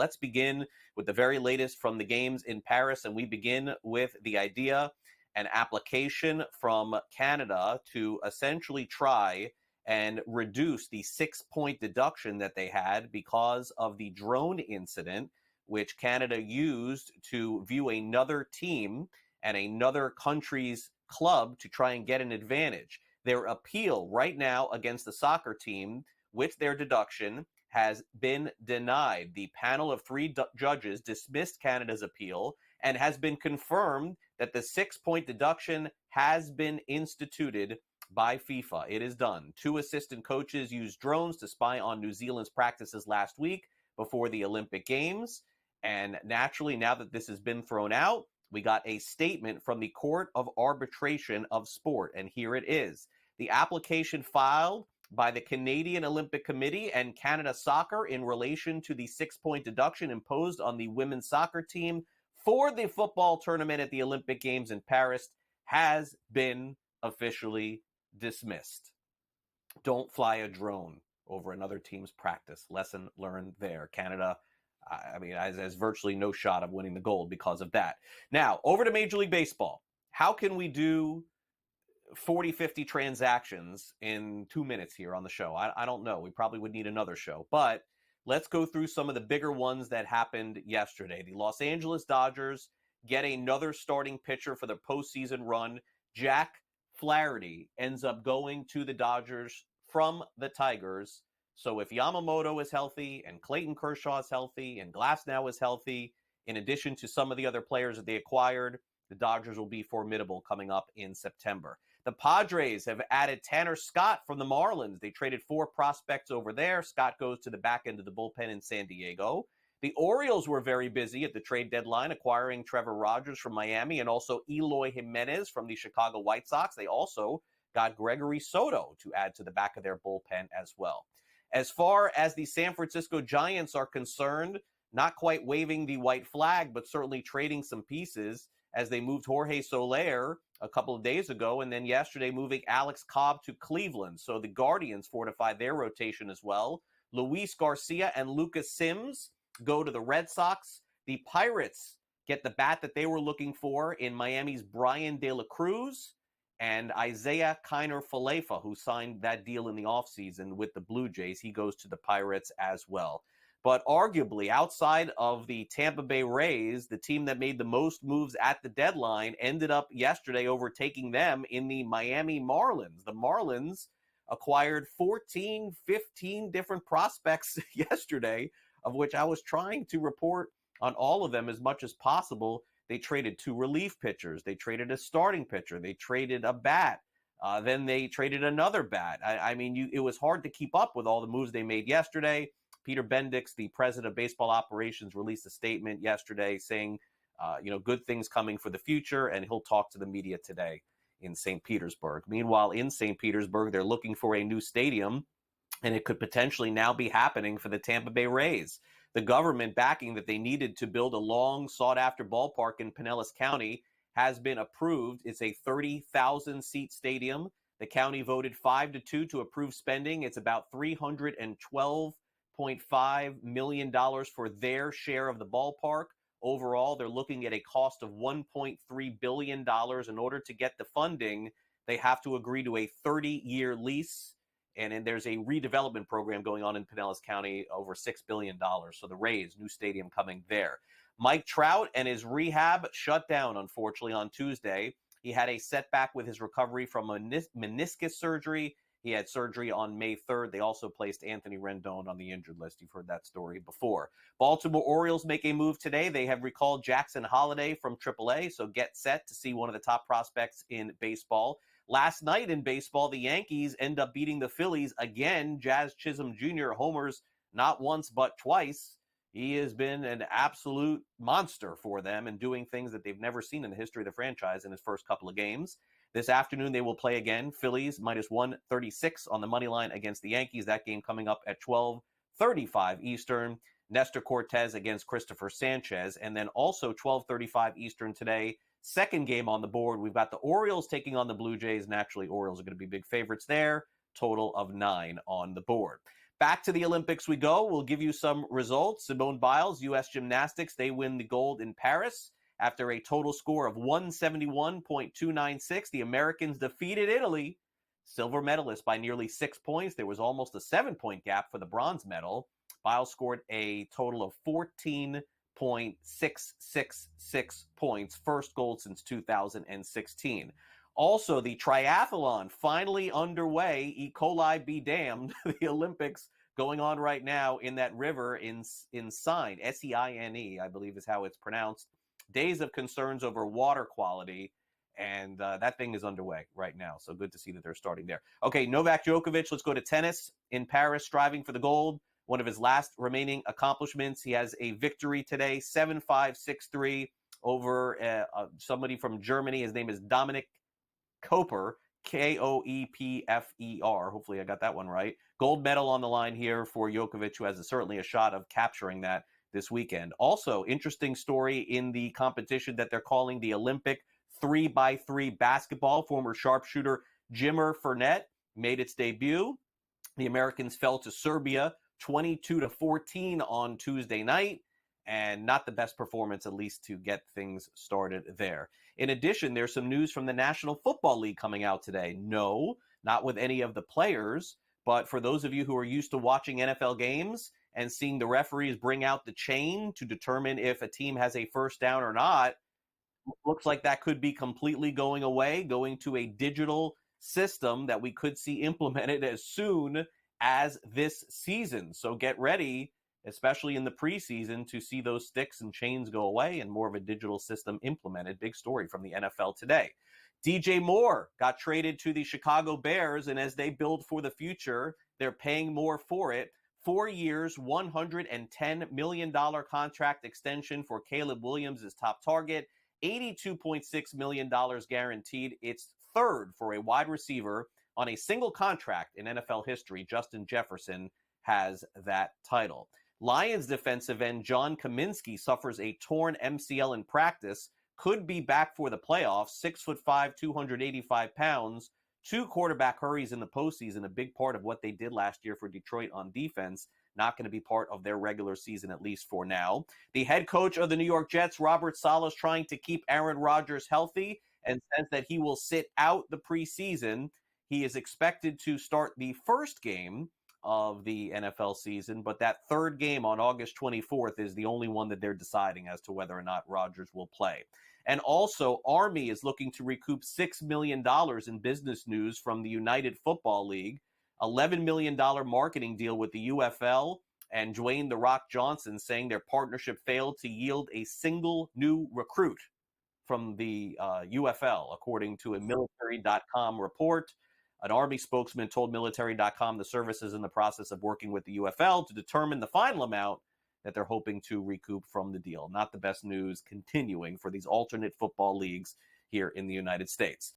let's begin with the very latest from the games in Paris, and we begin with the idea and application from Canada to essentially try and reduce the 6-point deduction that they had because of the drone incident, which Canada used to view another team and another country's club to try and get an advantage. Their appeal right now against the soccer team with their deduction has been denied. The panel of 3 judges dismissed Canada's appeal and has been confirmed that the 6-point deduction has been instituted by FIFA. It is done. 2 assistant coaches used drones to spy on New Zealand's practices last week before the Olympic Games. And naturally, now that this has been thrown out, we got a statement from the Court of Arbitration of Sport. And here it is. The application filed by the Canadian Olympic Committee and Canada Soccer in relation to the 6-point deduction imposed on the women's soccer team for the football tournament at the Olympic Games in Paris has been officially dismissed. Don't fly a drone over another team's practice. Lesson learned there. Canada, has virtually no shot of winning the gold because of that. Now, over to Major League Baseball. How can we do 40, 50 transactions in 2 minutes here on the show? I don't know. We probably would need another show. But let's go through some of the bigger ones that happened yesterday. The Los Angeles Dodgers get another starting pitcher for their postseason run. Jack Flaherty ends up going to the Dodgers from the Tigers. So if Yamamoto is healthy and Clayton Kershaw is healthy and Glasnow is healthy, in addition to some of the other players that they acquired, the Dodgers will be formidable coming up in September. The Padres have added Tanner Scott from the Marlins. They traded 4 prospects over there. Scott goes to the back end of the bullpen in San Diego. The Orioles were very busy at the trade deadline, acquiring Trevor Rogers from Miami and also Eloy Jimenez from the Chicago White Sox. They also got Gregory Soto to add to the back of their bullpen as well. As far as the San Francisco Giants are concerned, not quite waving the white flag, but certainly trading some pieces as they moved Jorge Soler a couple of days ago, and then yesterday moving Alex Cobb to Cleveland. So the Guardians fortified their rotation as well. Luis Garcia and Lucas Sims go to the Red Sox. The Pirates get the bat that they were looking for in Miami's Brian De La Cruz and Isaiah Kiner-Falefa, who signed that deal in the offseason with the Blue Jays. He goes to the Pirates as well. But arguably, outside of the Tampa Bay Rays, the team that made the most moves at the deadline ended up yesterday overtaking them in the Miami Marlins. The Marlins acquired 14, 15 different prospects yesterday, of which I was trying to report on all of them as much as possible. They traded 2 relief pitchers. They traded a starting pitcher. They traded a bat. Then they traded another bat. It was hard to keep up with all the moves they made yesterday. Peter Bendix, the president of baseball operations, released a statement yesterday saying, good things coming for the future, and he'll talk to the media today in St. Petersburg. Meanwhile, in St. Petersburg, they're looking for a new stadium, and it could potentially now be happening for the Tampa Bay Rays. The government backing that they needed to build a long sought-after ballpark in Pinellas County has been approved. It's a 30,000-seat stadium. The county voted 5-2 to approve spending. It's about $312.5 million for their share of the ballpark. Overall, they're looking at a cost of $1.3 billion. In order to get the funding, they have to agree to a 30-year lease. And then there's a redevelopment program going on in Pinellas County, over $6 billion. So the Rays, new stadium coming there. Mike Trout and his rehab shut down, unfortunately, on Tuesday. He had a setback with his recovery from meniscus surgery. He had surgery on May 3rd. They also placed Anthony Rendon on the injured list. You've heard that story before. Baltimore Orioles make a move today. They have recalled Jackson Holliday from AAA, so get set to see one of the top prospects in baseball. Last night in baseball, the Yankees end up beating the Phillies again. Jazz Chisholm Jr. homers not once but twice. He has been an absolute monster for them and doing things that they've never seen in the history of the franchise in his first couple of games. This afternoon, they will play again. Phillies minus 136 on the money line against the Yankees. That game coming up at 12:35 Eastern. Nestor Cortez against Christopher Sanchez. And then also 12:35 Eastern today. Second game on the board. We've got the Orioles taking on the Blue Jays. Naturally, Orioles are going to be big favorites there. Total of 9 on the board. Back to the Olympics we go. We'll give you some results. Simone Biles, U.S. Gymnastics, they win the gold in Paris after a total score of 171.296. The Americans defeated Italy, silver medalist, by nearly 6 points. There was almost a 7-point gap for the bronze medal. Biles scored a total of 14.666 points, first gold since 2016. Also, the triathlon finally underway. E. coli be damned. The Olympics going on right now in that river in Seine, Seine, I believe is how it's pronounced. Days of concerns over water quality, and that thing is underway right now. So good to see that they're starting there. Okay, Novak Djokovic, let's go to tennis in Paris, striving for the gold. One of his last remaining accomplishments. He has a victory today, 7-5, 6-3 over somebody from Germany. His name is Dominic Koper, Koepfer. Hopefully I got that one right. Gold medal on the line here for Djokovic, who has certainly a shot of capturing that this weekend. Also, interesting story in the competition that they're calling the Olympic 3x3 basketball. Former sharpshooter Jimmer Furnett made its debut. The Americans fell to Serbia 22-14 on Tuesday night, and not the best performance, at least to get things started there. In addition, there's some news from the National Football League coming out today. No, not with any of the players, but for those of you who are used to watching NFL games and seeing the referees bring out the chain to determine if a team has a first down or not, looks like that could be completely going away, going to a digital system that we could see implemented as soon as this season. So get ready, especially in the preseason, to see those sticks and chains go away and more of a digital system implemented. Big story from the NFL today. DJ Moore got traded to the Chicago Bears, and as they build for the future, they're paying more for it. 4 years, $110 million contract extension for Caleb Williams is top target. $82.6 million guaranteed. It's third for a wide receiver on a single contract in NFL history. Justin Jefferson has that title. Lions defensive end John Kaminsky suffers a torn MCL in practice, could be back for the playoffs. 6'5", 285 pounds, 2 quarterback hurries in the postseason, a big part of what they did last year for Detroit on defense. Not going to be part of their regular season, at least for now. The head coach of the New York Jets, Robert Saleh, is trying to keep Aaron Rodgers healthy and says that he will sit out the preseason. He is expected to start the first game of the NFL season, but that third game on August 24th is the only one that they're deciding as to whether or not Rodgers will play. And also, Army is looking to recoup $6 million in business news from the United Football League, $11 million marketing deal with the UFL, and Dwayne "The Rock" Johnson saying their partnership failed to yield a single new recruit from the UFL, according to a military.com report. An Army spokesman told military.com the service is in the process of working with the UFL to determine the final amount that they're hoping to recoup from the deal. Not the best news continuing for these alternate football leagues here in the United States.